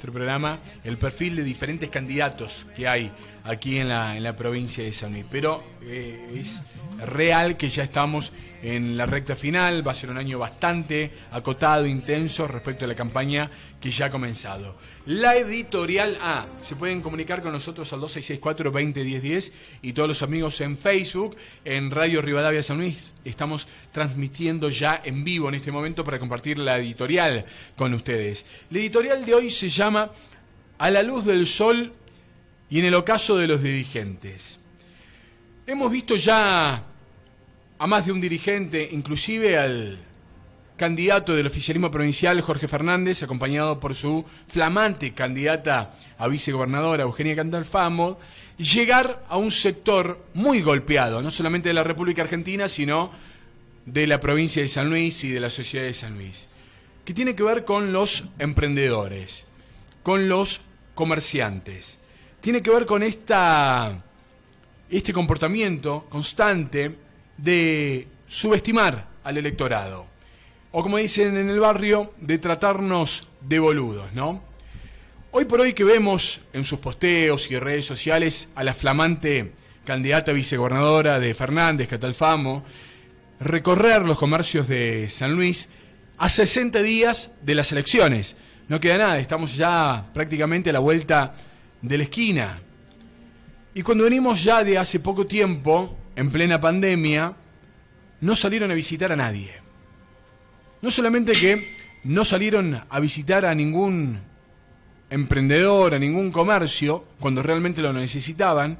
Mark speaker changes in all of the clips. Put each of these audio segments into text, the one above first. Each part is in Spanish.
Speaker 1: nuestro programa el perfil de diferentes candidatos que hay aquí en la provincia de San Luis. Pero es real que ya estamos en la recta final, va a ser un año bastante acotado, intenso respecto a la campaña que ya ha comenzado. La editorial A, se pueden comunicar con nosotros al 2664-201010 y todos los amigos en Facebook, en Radio Rivadavia San Luis, estamos transmitiendo ya en vivo en este momento para compartir la editorial con ustedes. La editorial de hoy se llama A la luz del sol y en el ocaso de los dirigentes. Hemos visto ya a más de un dirigente, inclusive al candidato del oficialismo provincial, Jorge Fernández, acompañado por su flamante candidata a vicegobernadora, Eugenia Catalfamo, llegar a un sector muy golpeado, no solamente de la República Argentina, sino de la provincia de San Luis y de la sociedad de San Luis, que tiene que ver con los emprendedores, con los comerciantes. Tiene que ver con este comportamiento constante de subestimar al electorado, o como dicen en el barrio, de tratarnos de boludos, ¿no? Hoy por hoy que vemos en sus posteos y redes sociales a la flamante candidata vicegobernadora de Fernández, Catalfamo, recorrer los comercios de San Luis a 60 días de las elecciones. No queda nada, estamos ya prácticamente a la vuelta de la esquina. Y cuando venimos ya de hace poco tiempo, en plena pandemia, no salieron a visitar a nadie. No solamente que no salieron a visitar a ningún emprendedor, a ningún comercio, cuando realmente lo necesitaban,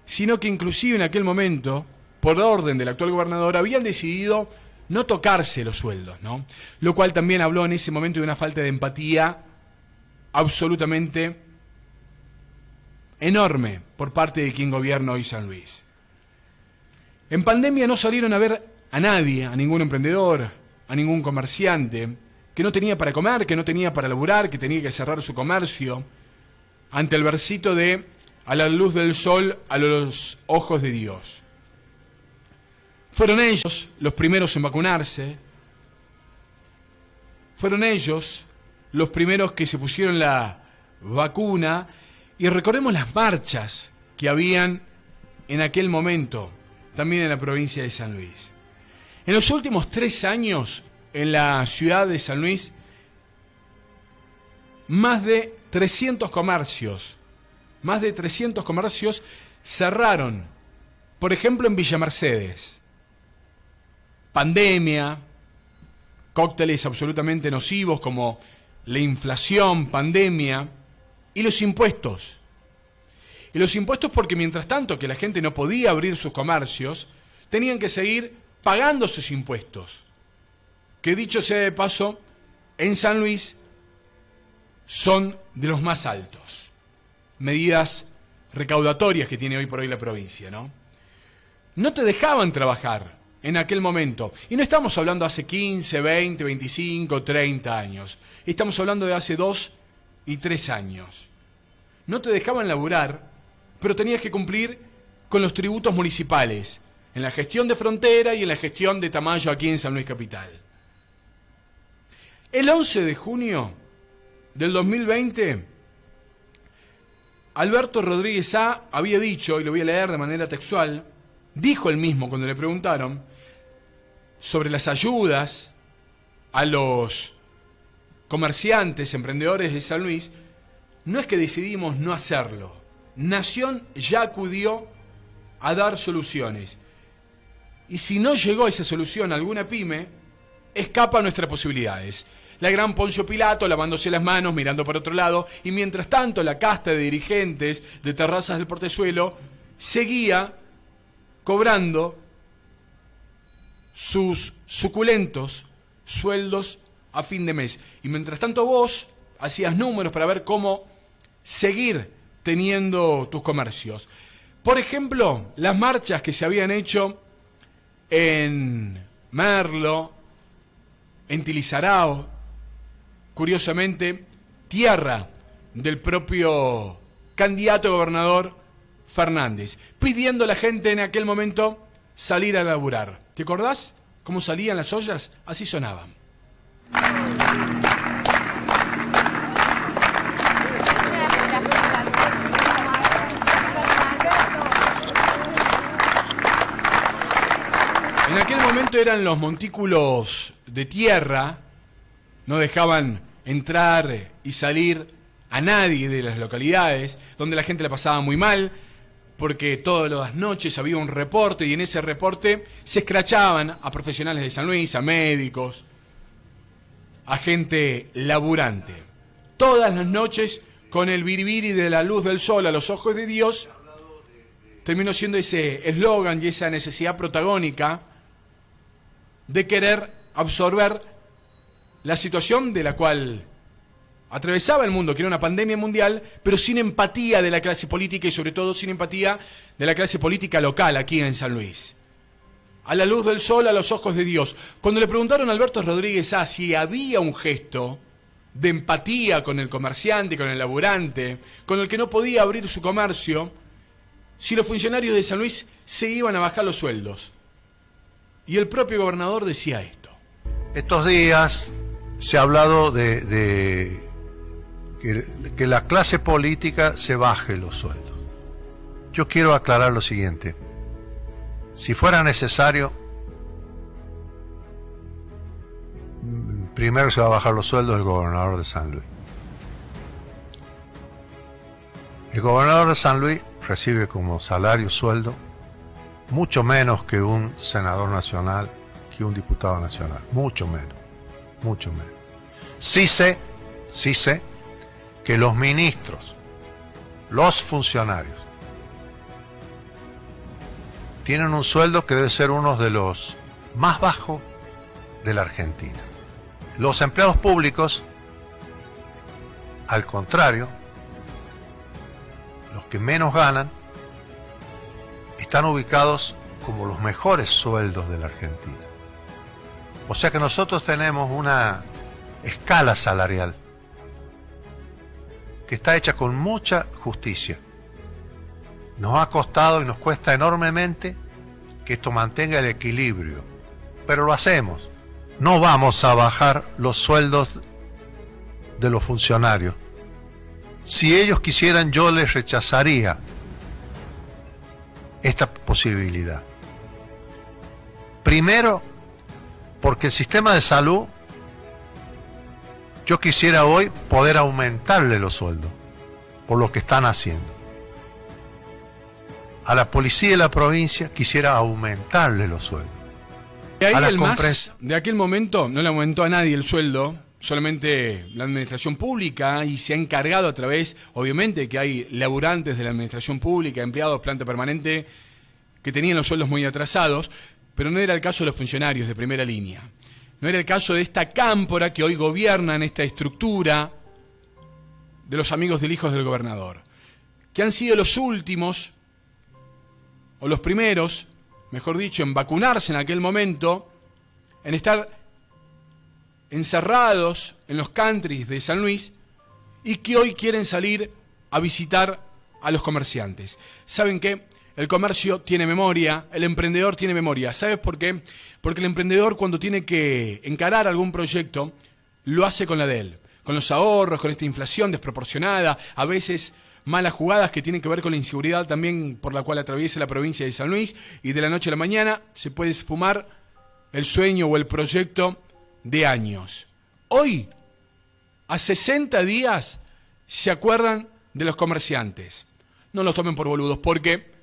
Speaker 1: sino que inclusive en aquel momento, por orden del actual gobernador, habían decidido no tocarse los sueldos, ¿no? Lo cual también habló en ese momento de una falta de empatía absolutamente enorme por parte de quien gobierna hoy San Luis. En pandemia no salieron a ver a nadie, a ningún emprendedor, a ningún comerciante, que no tenía para comer, que no tenía para laburar, que tenía que cerrar su comercio, ante el versito de a la luz del sol, a los ojos de Dios. Fueron ellos los primeros en vacunarse, fueron ellos los primeros que se pusieron la vacuna, y recordemos las marchas que habían en aquel momento, también en la provincia de San Luis. En los últimos 3 años, en la ciudad de San Luis, más de 300 comercios cerraron. Por ejemplo, en Villa Mercedes. Pandemia, cócteles absolutamente nocivos como la inflación, pandemia y los impuestos. Y los impuestos porque mientras tanto que la gente no podía abrir sus comercios, tenían que seguir pagando sus impuestos. Que dicho sea de paso, en San Luis son de los más altos. Medidas recaudatorias que tiene hoy por hoy la provincia, ¿no? No te dejaban trabajar en aquel momento. Y no estamos hablando hace 15, 20, 25, 30 años. Estamos hablando de hace 2 y 3 años. No te dejaban laburar, pero tenías que cumplir con los tributos municipales, en la gestión de Frontera y en la gestión de Tamayo aquí en San Luis Capital. El 11 de junio del 2020, Alberto Rodríguez A. había dicho, y lo voy a leer de manera textual, dijo él mismo cuando le preguntaron sobre las ayudas a los comerciantes, emprendedores de San Luis, no es que decidimos no hacerlo. Nación ya acudió a dar soluciones. Y si no llegó esa solución a alguna pyme, escapa a nuestras posibilidades. La gran Poncio Pilato lavándose las manos, mirando para otro lado, y mientras tanto la casta de dirigentes de Terrazas del Portezuelo seguía cobrando sus suculentos sueldos a fin de mes. Y mientras tanto vos hacías números para ver cómo seguir teniendo tus comercios. Por ejemplo, las marchas que se habían hecho en Merlo, en Tilizarao, curiosamente, tierra del propio candidato a gobernador Fernández, pidiendo a la gente en aquel momento salir a laburar. ¿Te acordás cómo salían las ollas? Así sonaban. momento eran los montículos de tierra, no dejaban entrar y salir a nadie de las localidades, donde la gente la pasaba muy mal, porque todas las noches había un reporte y en ese reporte se escrachaban a profesionales de San Luis, a médicos, a gente laburante. Todas las noches, con el biribiri de la luz del sol a los ojos de Dios, terminó siendo ese eslogan y esa necesidad protagónica de querer absorber la situación de la cual atravesaba el mundo, que era una pandemia mundial, pero sin empatía de la clase política y sobre todo sin empatía de la clase política local aquí en San Luis. A la luz del sol, a los ojos de Dios. Cuando le preguntaron a Alberto Rodríguez si había un gesto de empatía con el comerciante, con el laburante, con el que no podía abrir su comercio, si los funcionarios de San Luis se iban a bajar los sueldos. Y el propio gobernador decía esto.
Speaker 2: Estos días se ha hablado de que la clase política se baje los sueldos. Yo quiero aclarar lo siguiente. Si fuera necesario, primero se va a bajar los sueldos del gobernador de San Luis. El gobernador de San Luis recibe como salario sueldo mucho menos que un senador nacional, que un diputado nacional, mucho menos. Sí sé que los ministros, los funcionarios, tienen un sueldo que debe ser uno de los más bajos de la Argentina. Los empleados públicos, al contrario, los que menos ganan, están ubicados como los mejores sueldos de la Argentina. O sea que nosotros tenemos una escala salarial que está hecha con mucha justicia. Nos ha costado y nos cuesta enormemente que esto mantenga el equilibrio, pero lo hacemos. No vamos a bajar los sueldos de los funcionarios. Si ellos quisieran, yo les rechazaría esta posibilidad. Primero, porque el sistema de salud, yo quisiera hoy poder aumentarle los sueldos por lo que están haciendo. A la policía de la provincia quisiera aumentarle los sueldos.
Speaker 1: De ahí el MAS, de aquel momento, no le aumentó a nadie el sueldo, solamente la administración pública, y se ha encargado a través, obviamente, que hay laburantes de la administración pública, empleados, planta permanente, que tenían los sueldos muy atrasados, pero no era el caso de los funcionarios de primera línea. No era el caso de esta cámpora que hoy gobierna en esta estructura de los amigos del hijo del gobernador, que han sido los últimos, o los primeros, mejor dicho, en vacunarse en aquel momento, en estar encerrados en los countries de San Luis y que hoy quieren salir a visitar a los comerciantes. ¿Saben qué? El comercio tiene memoria, el emprendedor tiene memoria. ¿Sabes por qué? Porque el emprendedor, cuando tiene que encarar algún proyecto, lo hace con la de él, con los ahorros, con esta inflación desproporcionada, a veces malas jugadas que tienen que ver con la inseguridad también por la cual atraviesa la provincia de San Luis, y de la noche a la mañana se puede esfumar el sueño o el proyecto de años. Hoy, a 60 días, se acuerdan de los comerciantes. No los tomen por boludos, porque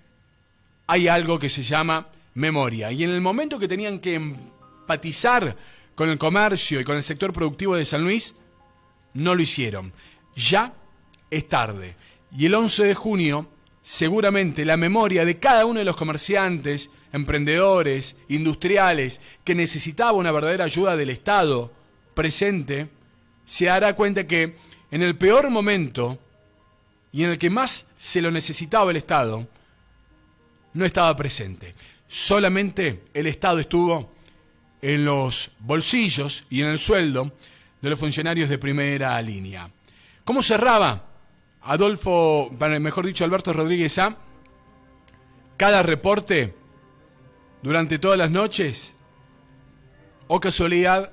Speaker 1: hay algo que se llama memoria. Y en el momento que tenían que empatizar con el comercio y con el sector productivo de San Luis, no lo hicieron. Ya es tarde. Y el 11 de junio, seguramente la memoria de cada uno de los comerciantes, emprendedores, industriales, que necesitaba una verdadera ayuda del Estado presente, se dará cuenta que en el peor momento y en el que más se lo necesitaba el Estado, no estaba presente. Solamente el Estado estuvo en los bolsillos y en el sueldo de los funcionarios de primera línea. ¿Cómo cerraba Alberto Rodríguez cada reporte durante todas las noches? O casualidad,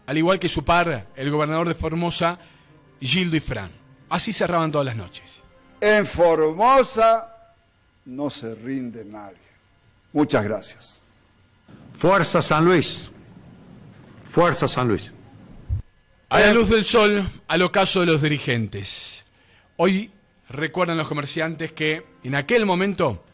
Speaker 1: al igual que su par, el gobernador de Formosa, Gildo Ifrán. Así cerraban todas las noches.
Speaker 3: En Formosa no se rinde nadie. Muchas gracias.
Speaker 2: Fuerza San Luis. Fuerza San Luis.
Speaker 1: A la luz del sol, al ocaso de los dirigentes. Hoy recuerdan los comerciantes que en aquel momento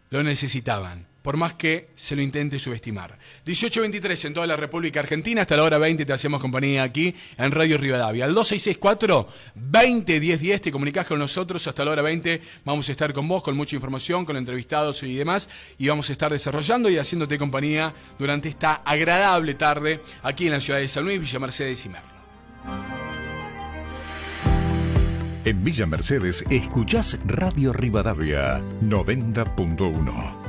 Speaker 1: lo necesitaban, por más que se lo intente subestimar. 18:23 en toda la República Argentina, hasta la hora 20 te hacemos compañía aquí en Radio Rivadavia. Al 2664-201010 te comunicás con nosotros, hasta la hora 20 vamos a estar con vos, con mucha información, con entrevistados y demás, y vamos a estar desarrollando y haciéndote compañía durante esta agradable tarde aquí en la ciudad de San Luis, Villa Mercedes y Merlo.
Speaker 4: En Villa Mercedes escuchás Radio Rivadavia 90.1.